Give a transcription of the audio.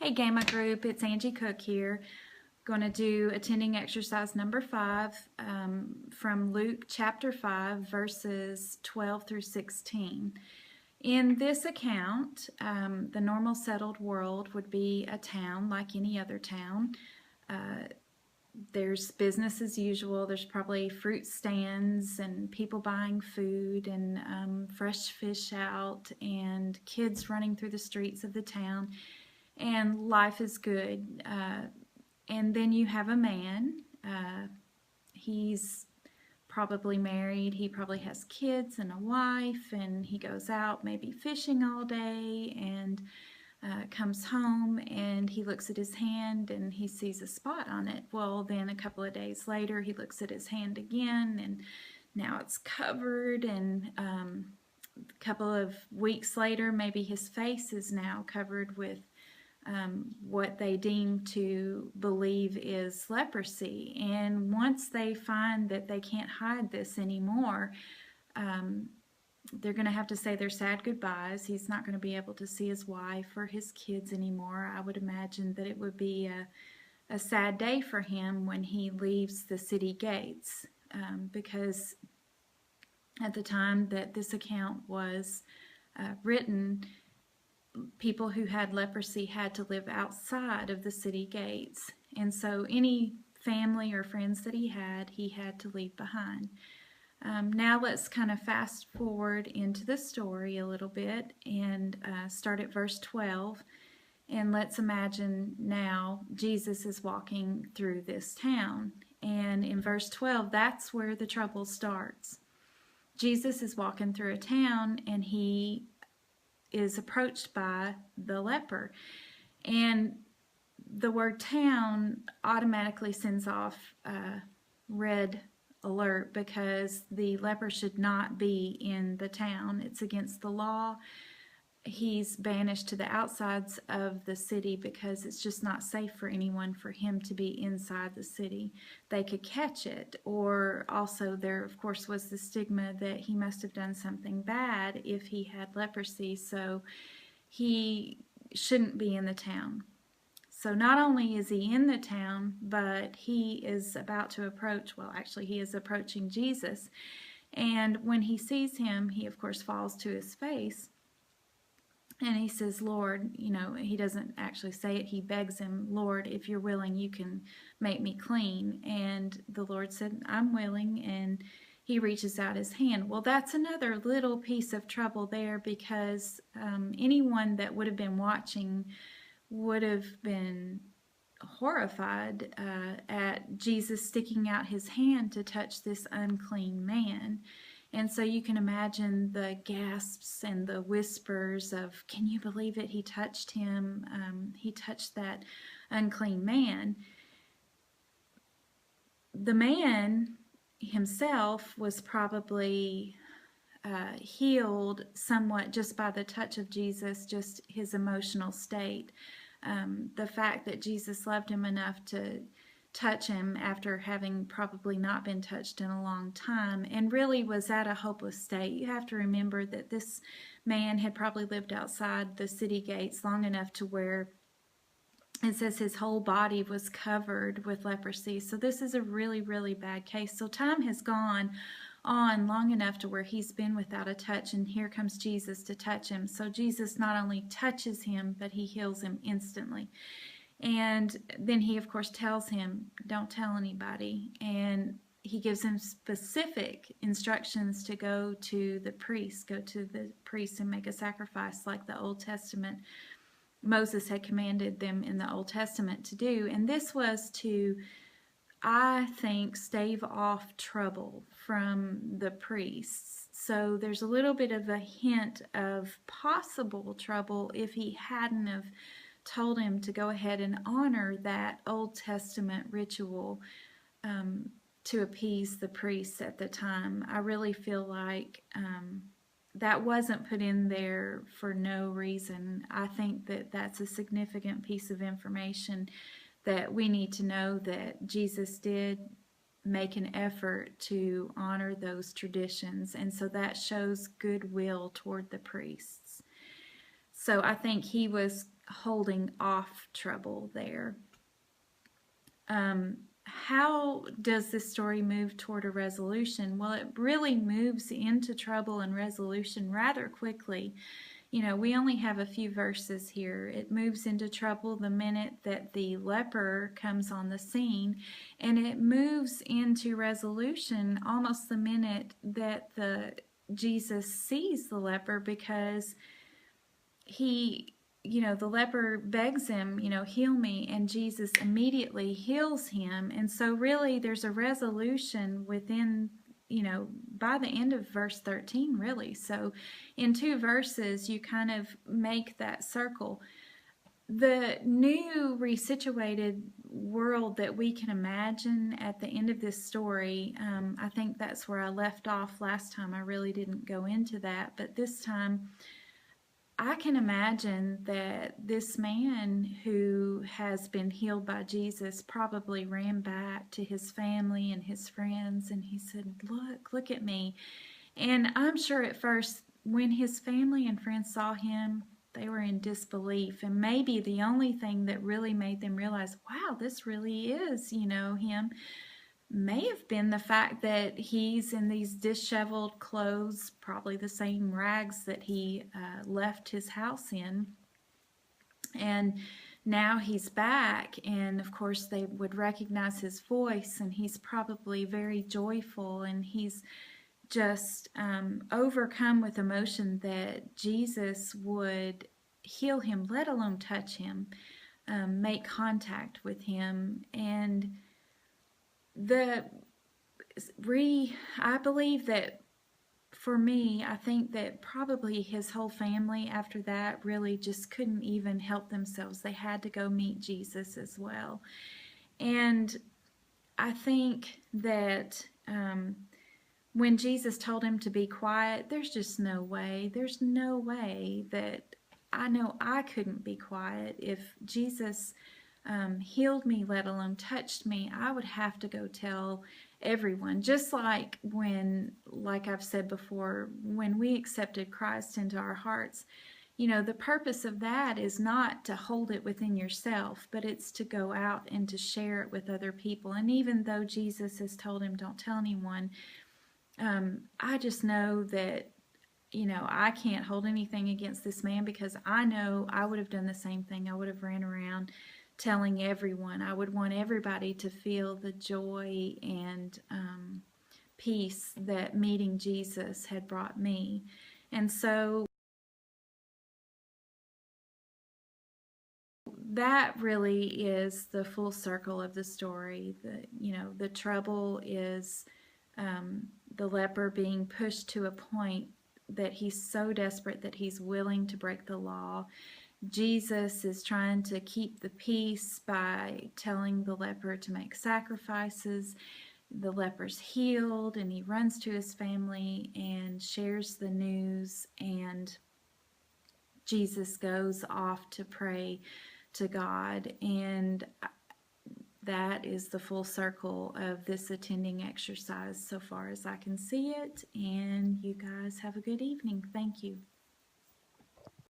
Hey Gamma Group, it's Angie Cook here. Going to do attending exercise number 5 from Luke chapter 5 verses 12 through 16. In this account, the normal settled world would be a town like any other town. There's business as usual. There's probably fruit stands and people buying food and fresh fish out and kids running through the streets of the town. And life is good. And then you have a man. He's probably married. He probably has kids and a wife, and he goes out maybe fishing all day and comes home and he looks at his hand and he sees a spot on it. Well, then a couple of days later he looks at his hand again and now it's covered, and a couple of weeks later maybe his face is now covered with what they deem to believe is leprosy. And once they find that they can't hide this anymore, they're going to have to say their sad goodbyes. He's not going to be able to see his wife or his kids anymore. I would imagine that it would be a sad day for him when he leaves the city gates, because at the time that this account was written, people who had leprosy had to live outside of the city gates, and so any family or friends that he had to leave behind. Now let's kind of fast forward into the story a little bit and start at verse 12, and let's imagine now Jesus is walking through this town, and in verse 12 that's where the trouble starts. Jesus is walking through a town and he is approached by the leper, and the word town automatically sends off a red alert because the leper should not be in the town. It's against the law. He's banished to the outsides of the city because it's just not safe for anyone for him to be inside the city. They could catch it, or also there of course was the stigma that he must have done something bad if he had leprosy, so he shouldn't be in the town. So not only is he in the town, but he is about to approach, well actually he is approaching Jesus, and when he sees him he of course falls to his face. And he says, Lord, he doesn't actually say it. He begs him, Lord, if you're willing, you can make me clean. And the Lord said, I'm willing. And he reaches out his hand. Well, that's another little piece of trouble there, because anyone that would have been watching would have been horrified at Jesus sticking out his hand to touch this unclean man. And so you can imagine the gasps and the whispers of, can you believe it? He touched him. He touched that unclean man. The man himself was probably healed somewhat just by the touch of Jesus, just his emotional state. The fact that Jesus loved him enough to touch him after having probably not been touched in a long time and really was at a hopeless state. You have to remember that this man had probably lived outside the city gates long enough to where it says his whole body was covered with leprosy. So this is a really, really bad case. So time has gone on long enough to where he's been without a touch, and here comes Jesus to touch him. So Jesus not only touches him, but he heals him instantly. And then he, of course, tells him, don't tell anybody. And he gives him specific instructions to go to the priest, and make a sacrifice like the Old Testament. Moses had commanded them in the Old Testament to do. And this was to, I think, stave off trouble from the priests. So there's a little bit of a hint of possible trouble if he hadn't have told him to go ahead and honor that Old Testament ritual to appease the priests at the time. I really feel like that wasn't put in there for no reason. I think that that's a significant piece of information that we need to know, that Jesus did make an effort to honor those traditions, and so that shows goodwill toward the priests. So I think he was holding off trouble there. How does this story move toward a resolution? Well, it really moves into trouble and resolution rather quickly. We only have a few verses here. It moves into trouble the minute that the leper comes on the scene, and it moves into resolution almost the minute that Jesus sees the leper, because the leper begs him, heal me, and Jesus immediately heals him. And so really there's a resolution within, by the end of verse 13, really. So in 2 verses, you kind of make that circle. The new resituated world that we can imagine at the end of this story, I think that's where I left off last time. I really didn't go into that, but this time I can imagine that this man who has been healed by Jesus probably ran back to his family and his friends, and he said, look at me. And I'm sure at first when his family and friends saw him, they were in disbelief. And maybe the only thing that really made them realize, wow, this really is, him, may have been the fact that he's in these disheveled clothes, probably the same rags that he left his house in. And now he's back, and of course they would recognize his voice, and he's probably very joyful, and he's just overcome with emotion that Jesus would heal him, let alone touch him, make contact with him. And I believe that for me, I think that probably his whole family after that really just couldn't even help themselves. They had to go meet Jesus as well. And I think that when Jesus told him to be quiet, there's just no way. There's no way that I know I couldn't be quiet. If Jesus healed me, let alone touched me, I would have to go tell everyone. Just like like I've said before, when we accepted Christ into our hearts, the purpose of that is not to hold it within yourself, but it's to go out and to share it with other people. And even though Jesus has told him, don't tell anyone, I just know that I can't hold anything against this man, because I know I would have done the same thing. I would have ran around telling everyone. I would want everybody to feel the joy and peace that meeting Jesus had brought me. And so that really is the full circle of the story. The trouble is the leper being pushed to a point that he's so desperate that he's willing to break the law. Jesus is trying to keep the peace by telling the leper to make sacrifices. The leper's healed, and he runs to his family and shares the news, and Jesus goes off to pray to God. And that is the full circle of this attending exercise so far as I can see it. And you guys have a good evening. Thank you.